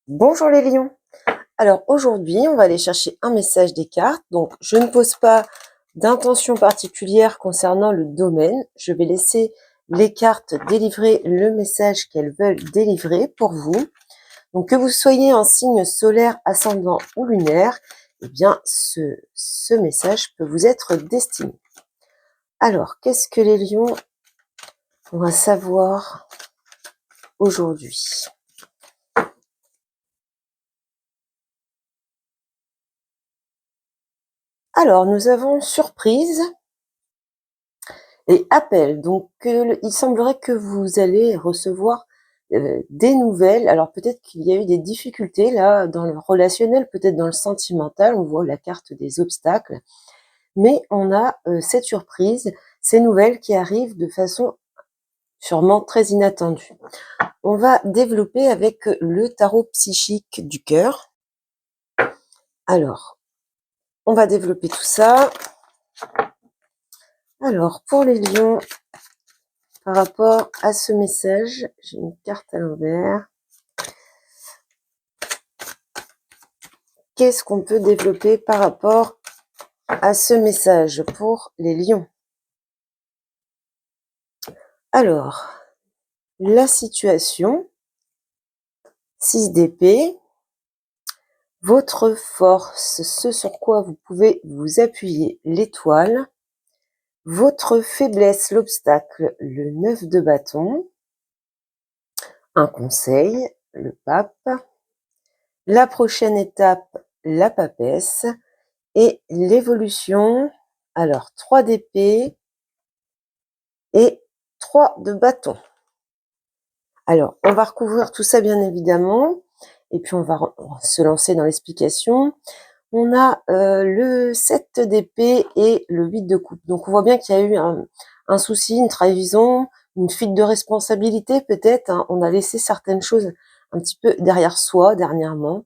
Bonjour les lions. Alors aujourd'hui, on va aller chercher un message des cartes. Donc je ne pose pas d'intention particulière concernant le domaine. Je vais laisser les cartes délivrer le message qu'elles veulent délivrer pour vous. Donc que vous soyez en signe solaire, ascendant ou lunaire, eh bien ce message peut vous être destiné. Alors, qu'est-ce que les lions vont savoir aujourd'hui ? Alors, nous avons surprise et appel. Donc, il semblerait que vous allez recevoir des nouvelles. Alors, peut-être qu'il y a eu des difficultés là dans le relationnel, peut-être dans le sentimental. On voit la carte des obstacles. Mais on a cette surprise, ces nouvelles qui arrivent de façon sûrement très inattendue. On va développer avec le tarot psychique du cœur. Alors, on va développer tout ça. Alors, pour les lions, par rapport à ce message, j'ai une carte à l'envers. Qu'est-ce qu'on peut développer par rapport à ce message pour les lions? Alors, la situation, 6 d'épée, votre force, ce sur quoi vous pouvez vous appuyer, l'étoile, votre faiblesse, l'obstacle, le 9 de bâton, un conseil, le pape, la prochaine étape, la papesse, et l'évolution, alors 3 d'épée et 3 de bâton. Alors, on va recouvrir tout ça bien évidemment, et puis on va se lancer dans l'explication. On a le 7 d'épée et le 8 de coupe. Donc on voit bien qu'il y a eu un souci, une trahison, une fuite de responsabilité peut-être. Hein. On a laissé certaines choses un petit peu derrière soi dernièrement.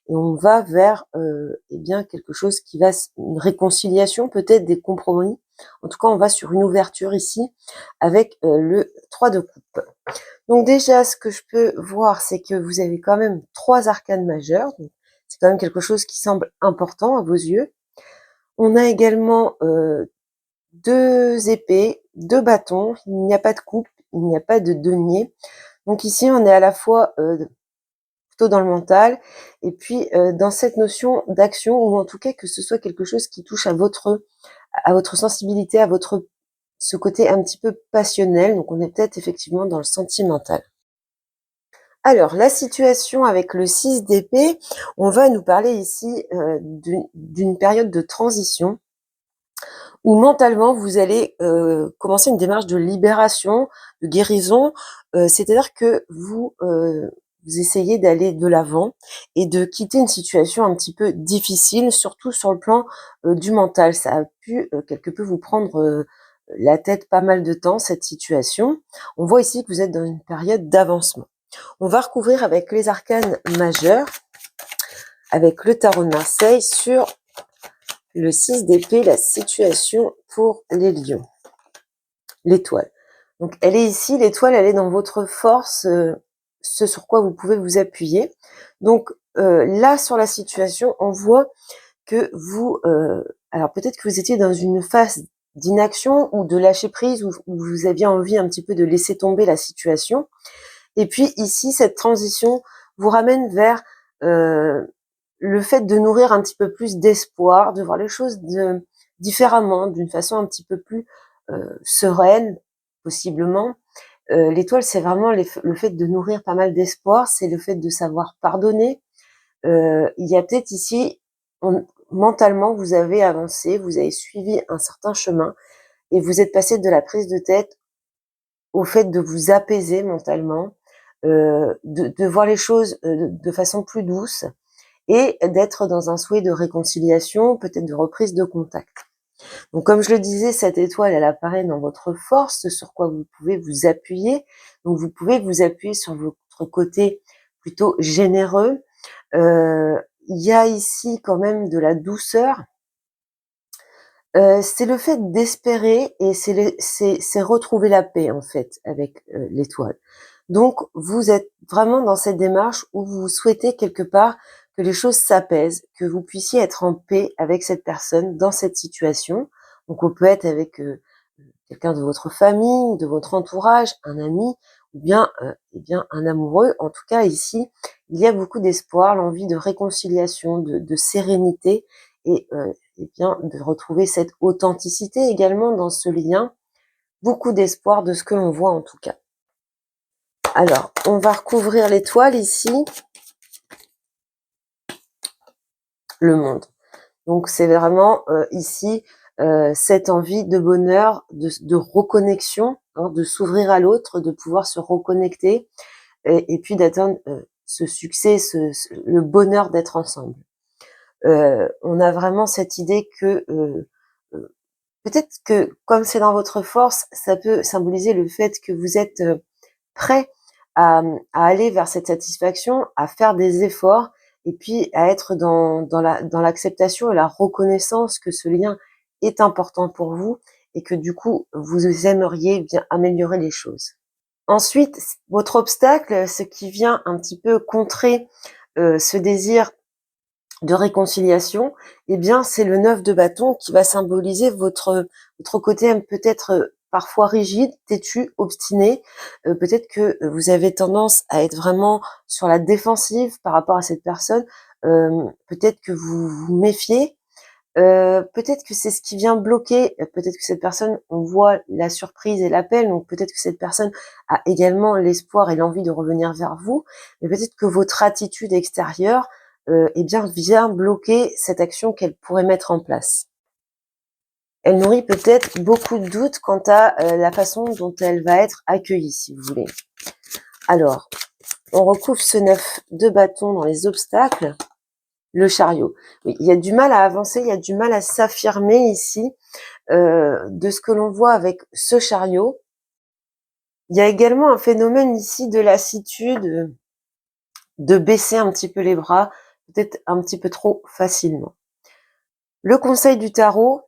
Et on va vers eh bien quelque chose qui va, une réconciliation, peut-être des compromis. En tout cas, on va sur une ouverture ici avec le 3 de coupe. Donc déjà, ce que je peux voir, c'est que vous avez quand même 3 arcanes majeures. C'est quand même quelque chose qui semble important à vos yeux. On a également 2 épées, 2 bâtons. Il n'y a pas de coupe, il n'y a pas de denier. Donc ici, on est à la fois plutôt dans le mental, et puis dans cette notion d'action, ou en tout cas que ce soit quelque chose qui touche à votre sensibilité, à votre ce côté un petit peu passionnel. Donc on est peut-être effectivement dans le sentimental. Alors la situation avec le 6 d'épée, on va nous parler ici d'une période de transition où mentalement vous allez commencer une démarche de libération, de guérison, c'est-à-dire que vous essayez d'aller de l'avant et de quitter une situation un petit peu difficile, surtout sur le plan du mental. Ça a pu quelque peu vous prendre la tête pas mal de temps, cette situation. On voit ici que vous êtes dans une période d'avancement. On va recouvrir avec les arcanes majeurs, avec le tarot de Marseille sur le 6 d'épée, la situation pour les lions. L'étoile. Donc elle est ici, l'étoile, elle est dans votre force, ce sur quoi vous pouvez vous appuyer. Donc là, sur la situation, on voit que vous, alors peut-être que vous étiez dans une phase d'inaction ou de lâcher prise, où vous aviez envie un petit peu de laisser tomber la situation. Et puis ici, cette transition vous ramène vers le fait de nourrir un petit peu plus d'espoir, de voir les choses différemment, d'une façon un petit peu plus sereine, possiblement. L'étoile, c'est vraiment le fait de nourrir pas mal d'espoir, c'est le fait de savoir pardonner. Il y a peut-être ici, mentalement, vous avez avancé, vous avez suivi un certain chemin, et vous êtes passé de la prise de tête au fait de vous apaiser mentalement, de voir les choses de façon plus douce, et d'être dans un souhait de réconciliation, peut-être de reprise de contact. Donc comme je le disais, cette étoile, elle apparaît dans votre force, sur quoi vous pouvez vous appuyer. Donc vous pouvez vous appuyer sur votre côté plutôt généreux. Il y a ici quand même de la douceur. C'est le fait d'espérer, et c'est retrouver la paix en fait avec l'étoile. Donc, vous êtes vraiment dans cette démarche où vous souhaitez quelque part que les choses s'apaisent, que vous puissiez être en paix avec cette personne dans cette situation. Donc, on peut être avec quelqu'un de votre famille, de votre entourage, un ami, ou bien, eh bien un amoureux. En tout cas, ici, il y a beaucoup d'espoir, l'envie de réconciliation, de sérénité, et eh bien de retrouver cette authenticité également dans ce lien. Beaucoup d'espoir de ce que l'on voit en tout cas. Alors, on va recouvrir l'étoile ici. Le monde. Donc, c'est vraiment ici cette envie de bonheur, de reconnexion, hein, de s'ouvrir à l'autre, de pouvoir se reconnecter et puis d'atteindre ce succès, le bonheur d'être ensemble. On a vraiment cette idée que peut-être que comme c'est dans votre force, ça peut symboliser le fait que vous êtes prêt à aller vers cette satisfaction, à faire des efforts et puis à être dans l'acceptation et la reconnaissance que ce lien est important pour vous et que du coup, vous aimeriez bien améliorer les choses. Ensuite, votre obstacle, ce qui vient un petit peu contrer ce désir de réconciliation, eh bien, c'est le 9 de bâton qui va symboliser votre côté peut-être parfois rigide, têtu, obstiné. Peut-être que vous avez tendance à être vraiment sur la défensive par rapport à cette personne. Peut-être que vous vous méfiez. Peut-être que c'est ce qui vient bloquer. Peut-être que cette personne, on voit la surprise et l'appel. Donc peut-être que cette personne a également l'espoir et l'envie de revenir vers vous. Mais peut-être que votre attitude extérieure eh bien, vient bloquer cette action qu'elle pourrait mettre en place. Elle nourrit peut-être beaucoup de doutes quant à la façon dont elle va être accueillie, si vous voulez. Alors, on recouvre ce 9 de bâton dans les obstacles. Le chariot. Oui, il y a du mal à avancer, il y a du mal à s'affirmer ici. De ce que l'on voit avec ce chariot. Il y a également un phénomène ici de lassitude, de baisser un petit peu les bras, peut-être un petit peu trop facilement. Le conseil du tarot,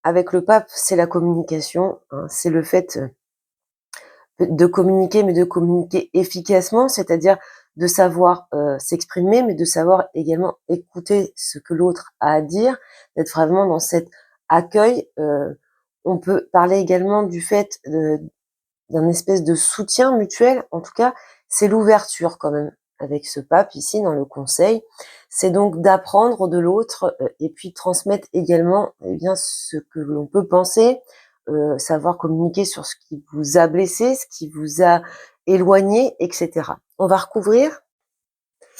avec le pape, c'est la communication, hein, c'est le fait de communiquer, mais de communiquer efficacement, c'est-à-dire de savoir s'exprimer, mais de savoir également écouter ce que l'autre a à dire, d'être vraiment dans cet accueil. On peut parler également du fait d'un espèce de soutien mutuel. En tout cas, c'est l'ouverture quand même avec ce pape ici dans le conseil. C'est donc d'apprendre de l'autre et puis transmettre également eh bien ce que l'on peut penser, savoir communiquer sur ce qui vous a blessé, ce qui vous a éloigné, etc. On va recouvrir.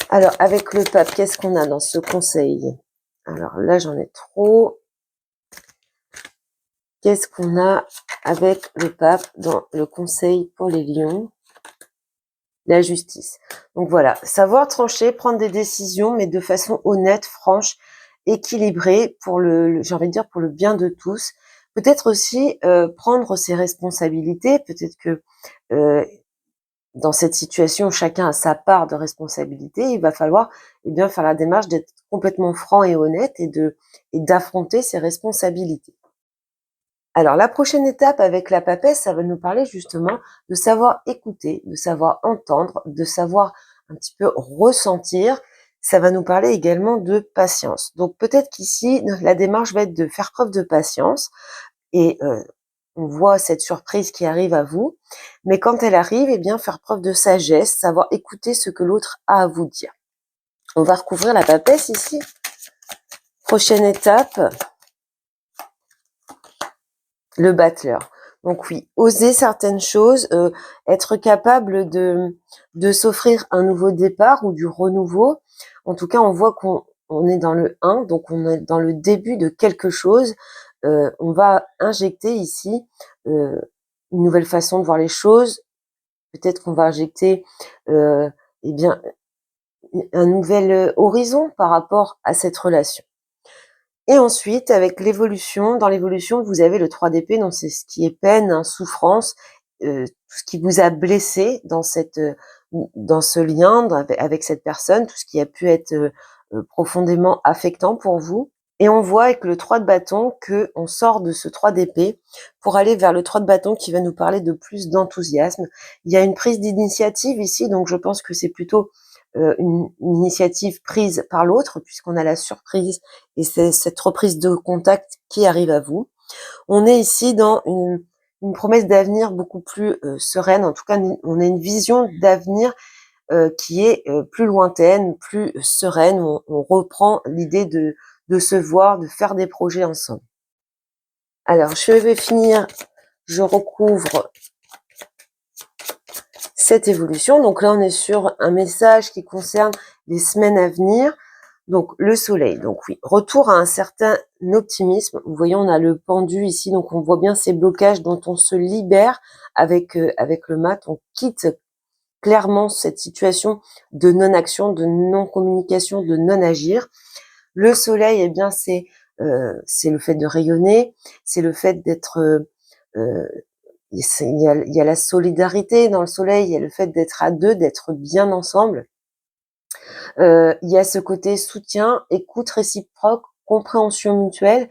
Alors avec le pape, qu'est-ce qu'on a dans ce conseil? Alors là, j'en ai trop. Qu'est-ce qu'on a avec le pape dans le conseil pour les lions? La justice. Donc voilà, savoir trancher, prendre des décisions, mais de façon honnête, franche, équilibrée, pour j'ai envie de dire pour le bien de tous. Peut-être aussi prendre ses responsabilités. Peut-être que dans cette situation, chacun a sa part de responsabilité. Il va falloir eh bien faire la démarche d'être complètement franc et honnête et d'affronter ses responsabilités. Alors la prochaine étape avec la papesse, ça va nous parler justement de savoir écouter, de savoir entendre, de savoir un petit peu ressentir. Ça va nous parler également de patience. Donc peut-être qu'ici, la démarche va être de faire preuve de patience et on voit cette surprise qui arrive à vous. Mais quand elle arrive, eh bien faire preuve de sagesse, savoir écouter ce que l'autre a à vous dire. On va recouvrir la papesse ici. Prochaine étape, le battleur. Donc oui, oser certaines choses, être capable de s'offrir un nouveau départ ou du renouveau. En tout cas, on voit qu'on est dans le 1, donc on est dans le début de quelque chose. On va injecter ici une nouvelle façon de voir les choses. Peut-être qu'on va injecter eh bien un nouvel horizon par rapport à cette relation. Et ensuite, avec l'évolution, dans l'évolution, vous avez le 3 d'épée, donc c'est ce qui est peine, hein, souffrance, tout ce qui vous a blessé dans dans ce lien avec cette personne, tout ce qui a pu être profondément affectant pour vous. Et on voit avec le 3 de bâton que on sort de ce 3 d'épée pour aller vers le 3 de bâton qui va nous parler de plus d'enthousiasme. Il y a une prise d'initiative ici, donc je pense que c'est plutôt une initiative prise par l'autre, puisqu'on a la surprise et c'est cette reprise de contact qui arrive à vous. On est ici dans une promesse d'avenir beaucoup plus sereine, en tout cas on a une vision d'avenir qui est plus lointaine, plus sereine, on reprend l'idée de se voir, de faire des projets ensemble. Alors, je vais finir, je recouvre cette évolution. Donc là, on est sur un message qui concerne les semaines à venir. Donc, le soleil. Donc oui, retour à un certain optimisme. Vous voyez, on a le pendu ici, donc on voit bien ces blocages dont on se libère avec le mat. On quitte clairement cette situation de non-action, de non-communication, de non-agir. Le soleil, eh bien, c'est le fait de rayonner, c'est le fait d'être... il y a la solidarité dans le soleil, il y a le fait d'être à deux, d'être bien ensemble. Il y a ce côté soutien, écoute réciproque, compréhension mutuelle,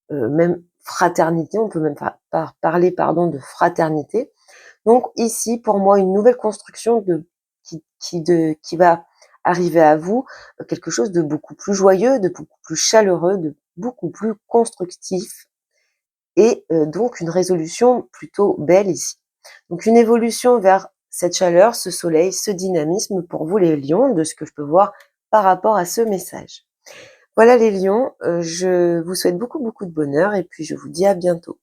même fraternité, on peut même parler de fraternité. Donc ici, pour moi, une nouvelle construction qui va arriver à vous, quelque chose de beaucoup plus joyeux, de beaucoup plus chaleureux, de beaucoup plus constructif, et donc une résolution plutôt belle ici. Donc une évolution vers cette chaleur, ce soleil, ce dynamisme pour vous les lions, de ce que je peux voir par rapport à ce message. Voilà les lions, je vous souhaite beaucoup de bonheur et puis je vous dis à bientôt.